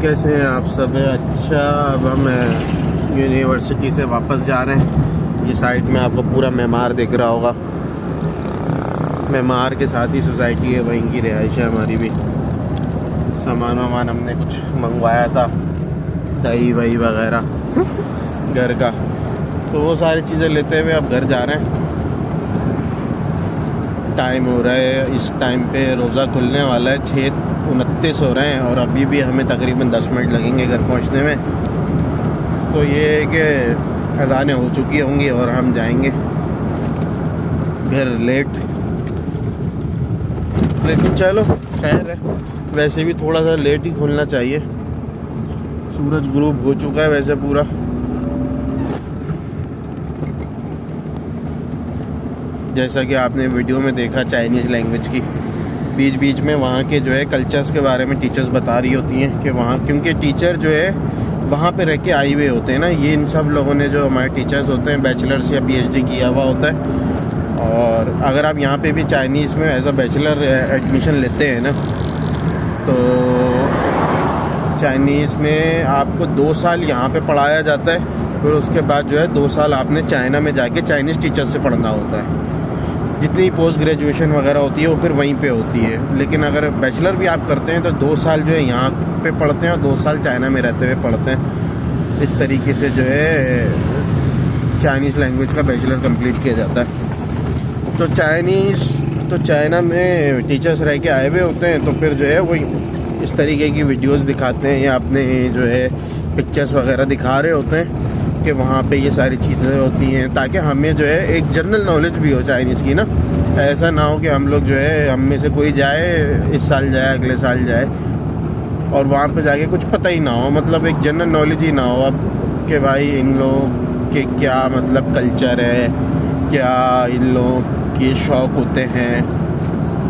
कैसे हैं आप सब? अच्छा, अब हम यूनिवर्सिटी से वापस जा रहे हैं। ये साइड में आपको पूरा मेमार दिख रहा होगा। मेमार के साथ ही सोसाइटी है, वहीं की रिहाइश है हमारी भी। सामान वामान हमने कुछ मंगवाया था, दही वही वगैरह घर का, तो वो सारी चीज़ें लेते हुए अब घर जा रहे हैं। टाइम हो रहा है, इस टाइम पे रोज़ा खुलने वाला है, 6:29 हो रहे हैं और अभी भी हमें तकरीबन 10 मिनट लगेंगे घर पहुंचने में। तो ये है कि अज़ानें हो चुकी होंगी और हम जाएंगे घर लेट, लेकिन चलो खैर है। वैसे भी थोड़ा सा लेट ही खुलना चाहिए, सूरज ग्रूप हो चुका है वैसे पूरा। जैसा कि आपने वीडियो में देखा चाइनीज़ लैंग्वेज की, बीच बीच में वहाँ के जो है कल्चर्स के बारे में टीचर्स बता रही होती हैं कि वहाँ, क्योंकि टीचर जो है वहाँ पे रह के आए हुए होते हैं ना। ये इन सब लोगों ने, जो हमारे टीचर्स होते हैं, बैचलर्स या पीएचडी किया हुआ होता है। और अगर आप यहाँ पे भी चाइनीज़ में एज अ बैचलर एडमिशन लेते हैं ना, तो चाइनीज़ में आपको 2 साल यहाँ पे पढ़ाया जाता है, फिर उसके बाद जो है 2 साल आपने चाइना में जाके चाइनीज़ टीचर से पढ़ना होता है। जितनी पोस्ट ग्रेजुएशन वगैरह होती है वो फिर वहीं पे होती है। लेकिन अगर बैचलर भी आप करते हैं तो 2 साल जो है यहाँ पे पढ़ते हैं और 2 साल चाइना में रहते हुए पढ़ते हैं। इस तरीके से जो है चाइनीज़ लैंग्वेज का बैचलर कंप्लीट किया जाता है। तो चाइना में टीचर्स रह के आए हुए होते हैं, तो फिर जो है वही इस तरीके की वीडियोस दिखाते हैं या अपने जो है पिक्चर्स वगैरह दिखा रहे होते हैं कि वहाँ पे ये सारी चीज़ें होती हैं, ताकि हमें जो है एक जनरल नॉलेज भी हो चाइनीज़ की ना। ऐसा ना हो कि हम लोग जो है, हम में से कोई जाए, इस साल जाए अगले साल जाए और वहाँ पे जाके कुछ पता ही ना हो, मतलब एक जनरल नॉलेज ही ना हो अब कि भाई इन लोगों के क्या मतलब कल्चर है, क्या इन लोगों के शौक़ होते हैं,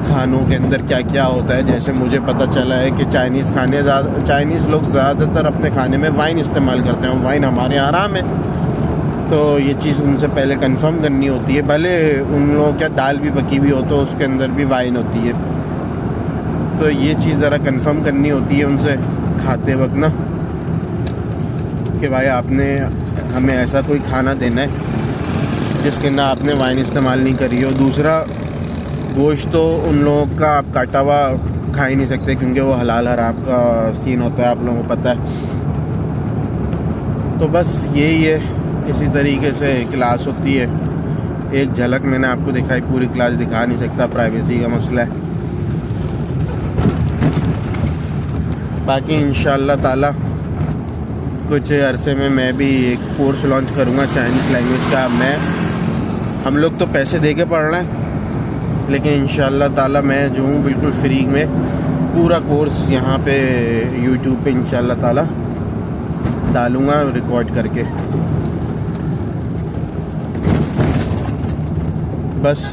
खानों के अंदर क्या क्या होता है। जैसे मुझे पता चला है कि चाइनीज़ लोग ज़्यादातर अपने खाने में वाइन इस्तेमाल करते हैं। वाइन हमारे यहाँ आराम है, तो ये चीज़ उनसे पहले कंफर्म करनी होती है। भले उन लोगों क्या दाल भी पकी हुई हो तो उसके अंदर भी वाइन होती है, तो ये चीज़ ज़रा कंफर्म करनी होती है उनसे खाते वक्त ना, कि भाई आपने हमें ऐसा कोई खाना देना है जिसके अंदर आपने वाइन इस्तेमाल नहीं करी हो। दूसरा, गोश्त तो उन लोगों का आप काटा हुआ खा ही नहीं सकते, क्योंकि वो हलाल हराम का सीन होता है, आप लोगों को पता है। तो बस यही है, इसी तरीके से क्लास होती है। एक झलक मैंने आपको दिखाई, पूरी क्लास दिखा नहीं सकता, प्राइवेसी का मसला है। बाकी इंशाअल्लाह ताला कुछ अरसे में मैं भी एक कोर्स लॉन्च करूँगा चाइनीज़ लैंग्वेज का। हम लोग तो पैसे दे के पढ़ रहे हैं, लेकिन इंशाअल्लाह ताला मैं जो हूँ बिल्कुल फ्री में पूरा कोर्स यहाँ पे यूट्यूब पे इंशाअल्लाह ताला डालूँगा रिकॉर्ड करके। बस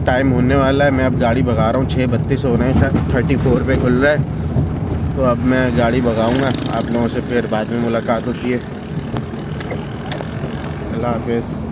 टाइम होने वाला है, मैं अब गाड़ी भगा रहा हूँ। 6:32 हो रहे हैं, शायद 34 पे खुल रहा है, तो अब मैं गाड़ी भगाऊँगा। आप लोगों से फिर बाद में मुलाकात होती है। अल्लाह हाफ़िज़।